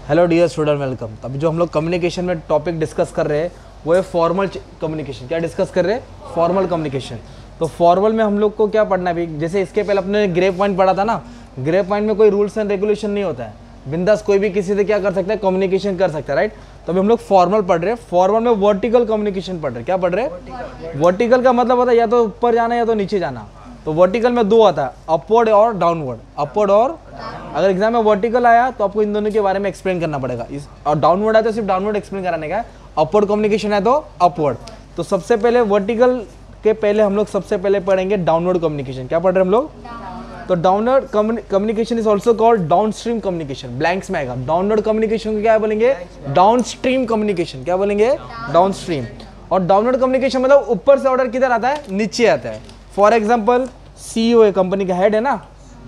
Hello dear student, welcome. अभी जो हम लोग कम्युनिकेशन में टॉपिक डिस्कस कर रहे हैं वो है फॉर्मल कम्युनिकेशन। क्या डिस्कस कर रहे हैं? Formal communication. तो फॉर्मल में हम लोग को क्या पढ़ना है अभी? जैसे इसके पहले अपने ग्रे पॉइंट पढ़ा था ना, ग्रे पॉइंट में कोई रूल्स एंड रेगुलेशन नहीं होता है, बिंदास कोई भी किसी से क्या कर सकता है, कम्युनिकेशन कर सकता है, राइट। तो अभी हम लोग फॉर्मल पढ़ रहे हैं। फॉर्मल में वर्टिकल कम्युनिकेशन पढ़ रहे हैं। क्या पढ़ रहे हैं? वर्टिकल का मतलब होता है या तो ऊपर जाना या तो नीचे जाना। तो वर्टिकल में दो आता है, अपवर्ड और डाउनवर्ड। अपवर्ड और अगर एग्जाम में वर्टिकल आया तो आपको इन दोनों के बारे में एक्सप्लेन करना पड़ेगा। इस और डाउनवर्ड है तो सिर्फ डाउनवर्ड एक्सप्लेन कराने का है। अपवर्ड कम्युनिकेशन है तो अपवर्ड। तो सबसे पहले वर्टिकल के पहले हम लोग सबसे पहले पढ़ेंगे डाउनवर्ड कम्युनिकेशन। क्या पढ़ रहे हैं हम लोग? तो downward communication is also called downstream communication. Blanks में आएगा। डाउनवर्ड कम्युनिकेशन को क्या बोलेंगे? Downstream communication. क्या बोलेंगे? डाउनस्ट्रीम। और डाउनवर्ड कम्युनिकेशन मतलब ऊपर से ऑर्डर किधर आता है? नीचे आता है। फॉर एग्जाम्पल सीईओ है, कंपनी का हेड है ना।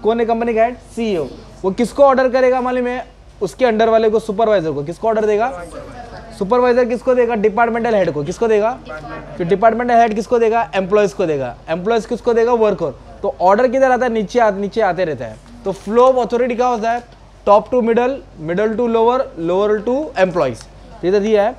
कौन है कंपनी का हेड? सीईओ। वो किसको ऑर्डर करेगा मालूम है? उसके अंडर वाले को, सुपरवाइजर को। किसको ऑर्डर देगा? सुपरवाइजर किसको देगा? डिपार्टमेंटल हेड को। किसको देगा? फिर डिपार्टमेंटल हेड किसको देगा? एम्प्लॉयज को देगा। एम्प्लॉयज किसको देगा? वर्कर। तो ऑर्डर किधर आता है? नीचे आते रहता है। तो फ्लो ऑफ अथॉरिटी क्या होता है? Top to middle, middle to lower, lower to employees. इधर दिया है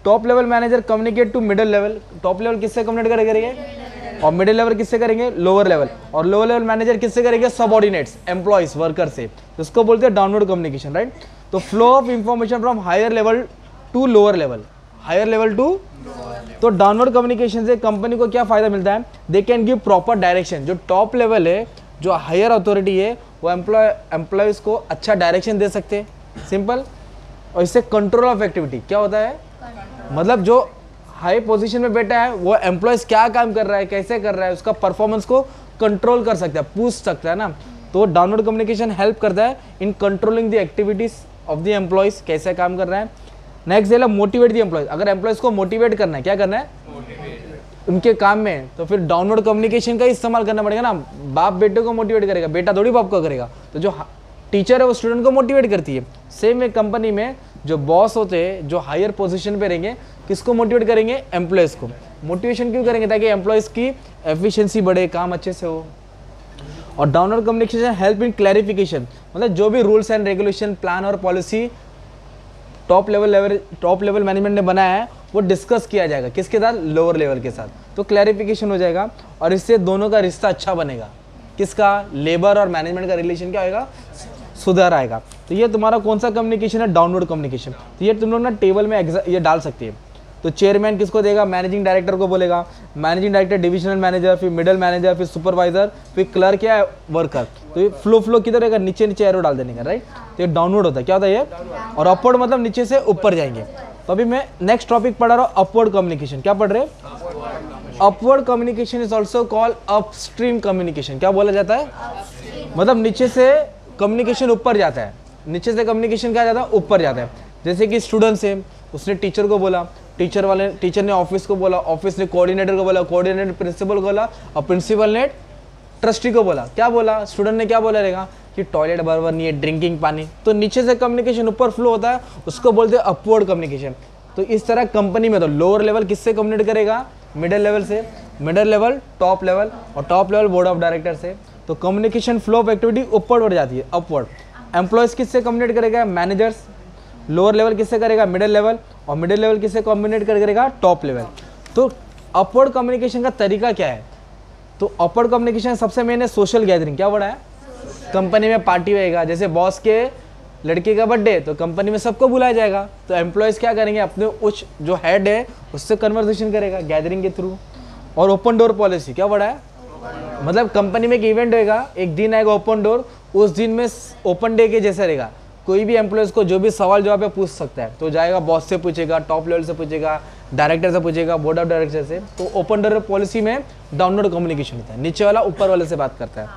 top level manager communicate to middle level. Top level किससे कम्युनिकेट करेंगे? और मिडिल लेवल किससे करेंगे? Lower level. और लोअर लेवल मैनेजर किससे करेंगे? सबऑर्डिनेट्स, एम्प्लॉइज, वर्कर से। इसको बोलते हैं डाउनवर्ड कम्युनिकेशन, राइट। तो flow of information from higher level to lower level, higher level to. तो डाउनवर्ड कम्युनिकेशन से कंपनी को क्या फायदा मिलता है? They can give proper direction. जो टॉप लेवल है, जो हायर अथॉरिटी है, वो एम्प्लॉयज को अच्छा डायरेक्शन दे सकते हैं, सिंपल। और इससे कंट्रोल ऑफ एक्टिविटी क्या होता है? मतलब जो हाई पोजीशन में बैठा है वो एम्प्लॉयज क्या काम कर रहा है, कैसे कर रहा है, उसका परफॉर्मेंस को कंट्रोल कर सकता है, पूछ सकता है ना। तो डाउनवर्ड कम्युनिकेशन हेल्प करता है in controlling the activities of the employees, कैसे काम कर रहा है। नेक्स्ट है मोटिवेट द एम्प्लॉयज। अगर एम्प्लॉयज को मोटिवेट करना है, क्या करना है? उनके काम में, तो फिर डाउनवर्ड कम्युनिकेशन का इस्तेमाल करना पड़ेगा ना। बाप बेटे को मोटिवेट करेगा, बेटा थोड़ी बाप को करेगा। तो जो टीचर है वो स्टूडेंट को मोटिवेट करती है। सेम एक कंपनी में जो बॉस होते हैं, जो हायर पोजीशन पे रहेंगे, किसको मोटिवेट करेंगे? एम्प्लॉयज को। मोटिवेशन क्यों करेंगे? ताकि एम्प्लॉयज की एफिशिएंसी बढ़े, काम अच्छे से हो। और downward communication help in clarification, मतलब जो भी रूल्स एंड रेगुलेशन, प्लान और पॉलिसी टॉप लेवल मैनेजमेंट ने बनाया है वो डिस्कस किया जाएगा। किसके साथ? लोअर लेवल के साथ। तो क्लैरिफिकेशन हो जाएगा और इससे दोनों का रिश्ता अच्छा बनेगा। किसका? लेबर और मैनेजमेंट का रिलेशन क्या होगा? सुधार आएगा। तो ये तुम्हारा कौन सा कम्युनिकेशन है? Downward communication. तो ये तुम लोग ना टेबल में ये डाल सकते हैं। तो चेयरमैन किसको देगा? मैनेजिंग डायरेक्टर को बोलेगा। मैनेजिंग डायरेक्टर डिविजनल मैनेजर, फिर मिडल मैनेजर, फिर सुपरवाइजर, फिर क्लर्क या वर्कर। तो ये फ्लो किधर रहेगा? नीचे नीचे एरो डाल देने का, राइट। तो ये डाउनवर्ड होता है। क्या होता है ये? और अपवर्ड मतलब नीचे से ऊपर जाएंगे। तो अभी मैं नेक्स्ट टॉपिक पढ़ा रहा हूँ, अपवर्ड कम्युनिकेशन। क्या पढ़ रहे हैं? Upward communication is also called upstream communication. क्या बोला जाता है? मतलब नीचे से कम्युनिकेशन ऊपर जाता है। नीचे से कम्युनिकेशन क्या जाता है? ऊपर जाता है। जैसे कि स्टूडेंट से उसने टीचर को बोला, टीचर ने ऑफिस को बोला, ऑफिस ने कोऑर्डिनेटर को बोला, कोऑर्डिनेटर ने प्रिंसिपल को बोला, और प्रिंसिपल ने ट्रस्टी को बोला। क्या बोला? स्टूडेंट ने क्या बोला रहेगा कि टॉयलेट बराबर नहीं है, ड्रिंकिंग पानी। तो नीचे से कम्युनिकेशन ऊपर फ्लो होता है, उसको बोलते हैं अपवर्ड कम्युनिकेशन। तो इस तरह कंपनी में तो लोअर लेवल किससे कम्युनिकेट करेगा? मिडिल लेवल से, मिडिल लेवल टॉप लेवल, और top level board of director से। तो कम्युनिकेशन फ्लो ऑफ एक्टिविटी ऊपर बढ़ जाती है, अपवर्ड। एम्प्लॉयज किससे कम्युनिकेट करेगा? मैनेजर्स। लोअर लेवल किससे करेगा? Middle level. और मिडिल लेवल किससे कम्युनिकेट करेगा? Top level. तो अपवर्ड कम्युनिकेशन का तरीका क्या है? तो अपवर्ड कम्युनिकेशन सबसे मेन है सोशल गैदरिंग। क्या बड़ा है? कंपनी में पार्टी रहेगा, जैसे बॉस के लड़के का बर्थडे, तो कंपनी में सबको बुलाया जाएगा। तो एम्प्लॉयज क्या करेंगे? अपने उच्च जो हेड है उससे कन्वर्सेशन करेगा गैदरिंग के थ्रू। और ओपन डोर पॉलिसी। क्या बड़ा है? मतलब कंपनी में एक इवेंट होगा, एक दिन आएगा ओपन डोर, उस दिन में ओपन डे के जैसे रहेगा। कोई भी एम्प्लॉयज को जो भी सवाल जवाब है पूछ सकता है। तो जाएगा, बॉस से पूछेगा, टॉप लेवल से पूछेगा, डायरेक्टर से पूछेगा, बोर्ड ऑफ डायरेक्टर से। तो ओपन डोर पॉलिसी में डाउनवर्ड कम्युनिकेशन होता है, नीचे वाला ऊपर वाले से बात करता है।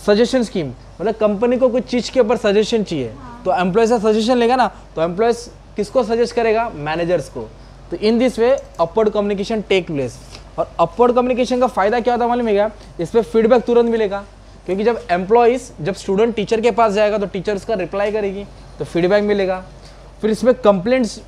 सजेशन स्कीम, मतलब कंपनी को कुछ चीज़ के ऊपर सजेशन चाहिए, तो एम्प्लॉय से सजेशन लेगा ना, तो एम्प्लॉयज किसको सजेस्ट करेगा? मैनेजर्स को। तो in this way upward communication take place. और अपवर्ड कम्युनिकेशन का फायदा क्या होता है मालूम है क्या? इस पर फीडबैक तुरंत मिलेगा, क्योंकि जब स्टूडेंट टीचर के पास जाएगा तो टीचर उसका रिप्लाई करेगी, तो फीडबैक मिलेगा। फिर इसमें कंप्लेंट्स।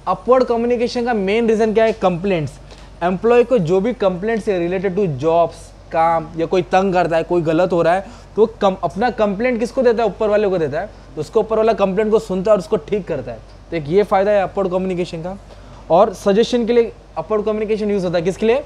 अपवर्ड कम्युनिकेशन का मेन रीजन क्या है? कंप्लेंट्स। एम्प्लॉय को जो भी कंप्लेंट्स है रिलेटेड टू जॉब्स, काम, या कोई तंग करता है, कोई गलत हो रहा है, तो अपना कंप्लेंट किसको देता है? ऊपर वाले को देता है। तो उसको ऊपर वाला कंप्लेंट को सुनता है और उसको ठीक करता है। तो एक ये फ़ायदा है अपवर्ड कम्युनिकेशन का। और सजेशन के लिए अपवर्ड कम्युनिकेशन यूज़ होता है। किसके लिए?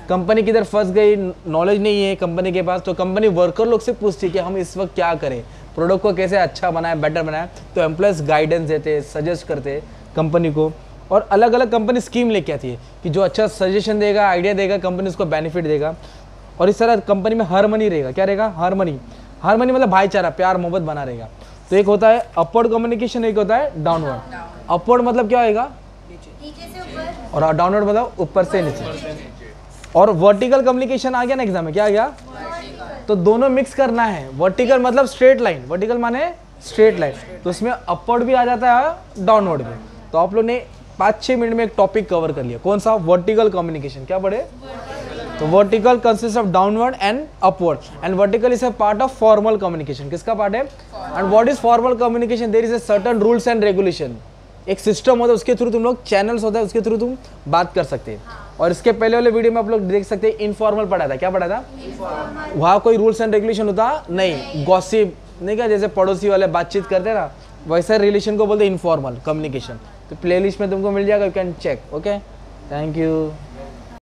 कंपनी किधर फंस गई, नॉलेज नहीं है कंपनी के पास, तो कंपनी वर्कर लोग से पूछती है कि हम इस वक्त क्या करें, प्रोडक्ट को कैसे अच्छा बनाएं, बेटर बनाएं। तो एम्प्लॉयज़ गाइडेंस देते, सजेस्ट करते कंपनी को। और अलग अलग कंपनी स्कीम लेके आती है कि जो अच्छा सजेशन देगा, आइडिया देगा, कंपनी उसको बेनिफिट देगा। और इस तरह कंपनी में हार्मनी रहेगा। क्या रहेगा? हार्मनी। हार्मनी मतलब भाईचारा, प्यार मोहब्बत बना रहेगा। तो एक होता है अपवर्ड कम्युनिकेशन, एक होता है डाउनवर्ड। अपवर्ड मतलब क्या होएगा? नीचे से ऊपर, और डाउनवर्ड मतलब ऊपर से नीचे। और वर्टिकल कम्युनिकेशन आ गया ना एग्जाम में, क्या आ गया? तो दोनों मिक्स करना है। वर्टिकल मतलब स्ट्रेट लाइन, वर्टिकल माने स्ट्रेट लाइन, तो उसमें अपवर्ड भी आ जाता है, डाउनवर्ड भी। तो आप लोग ने 5-6 मिनट में एक टॉपिक कवर कर लिया। कौन सा? Vertical communication. क्या पढ़े? तो vertical consist of downward and upward, and vertical is a part of formal communication. किसका पार्ट है? And what is formal communication? There is a certain rules and regulation. एक सिस्टम होता है, उसके थ्रू तुम लोग, चैनल्स होता है, उसके थ्रू तुम बात कर सकते हैं। और इसके पहले वाले वीडियो में आप लोग देख सकते हैं, इनफॉर्मल पढ़ा था। क्या पढ़ा था? वहाँ कोई रूल्स एंड रेगुलेशन होता नहीं, गॉसिप नहीं, क्या जैसे पड़ोसी वाले बातचीत करते हैं ना, वैसे रिलेशन को बोलते हैं इनफॉर्मल कम्युनिकेशन। तो प्लेलिस्ट में तुमको मिल जाएगा, you can check. Okay, thank you.